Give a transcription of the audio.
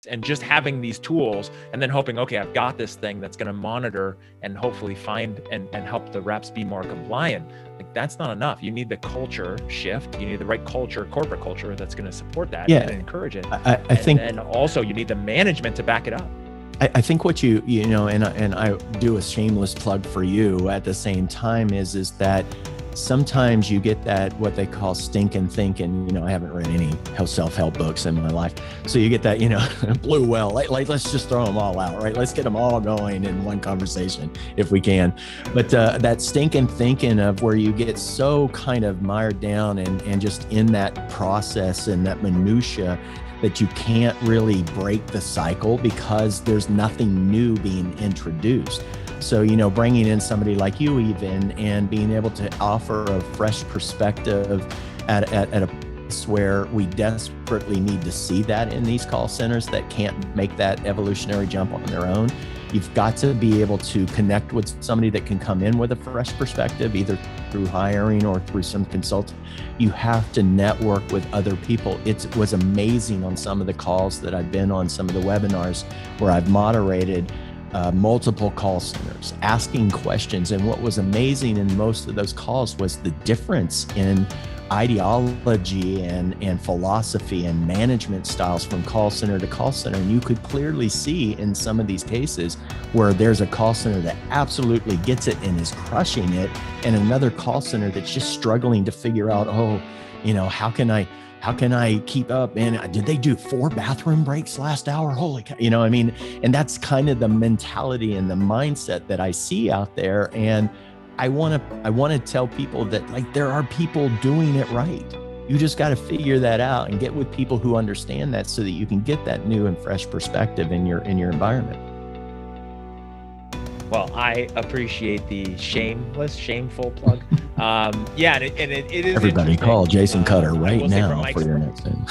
And just having these tools and then hoping, okay, I've got this thing that's going to monitor and hopefully find and help the reps be more compliant. Like, that's not enough. You need the culture shift. You need the right culture, corporate culture, that's going to support that and encourage it. I think, and also you need the management to back it up. I think what you know, and I do a shameless plug for you at the same time is that sometimes you get that, what they call stinking thinking. I haven't read any self-help books in my life. So you get that, blue well, like let's just throw them all out, right? Let's get them all going in one conversation if we can. But that stinking thinking of where you get so kind of mired down and just in that process and that minutia that you can't really break the cycle because there's nothing new being introduced. So, bringing in somebody like you even and being able to offer a fresh perspective at a place where we desperately need to see that in these call centers that can't make that evolutionary jump on their own. You've got to be able to connect with somebody that can come in with a fresh perspective, either through hiring or through some consulting. You have to network with other people. It was amazing on some of the calls that I've been on, some of the webinars where I've moderated multiple call centers, asking questions. And what was amazing in most of those calls was the difference in ideology and philosophy and management styles from call center to call center. And you could clearly see in some of these cases where there's a call center that absolutely gets it and is crushing it, and another call center that's just struggling to figure out, how can I keep up? And did they do 4 bathroom breaks last hour? Holy cow, and that's kind of the mentality and the mindset that I see out there. And I want to tell people that, like, there are people doing it right. You just got to figure that out and get with people who understand that so that you can get that new and fresh perspective in your environment. Well, I appreciate the shameful plug. And it is everybody call Jason Cutter right now for your next thing.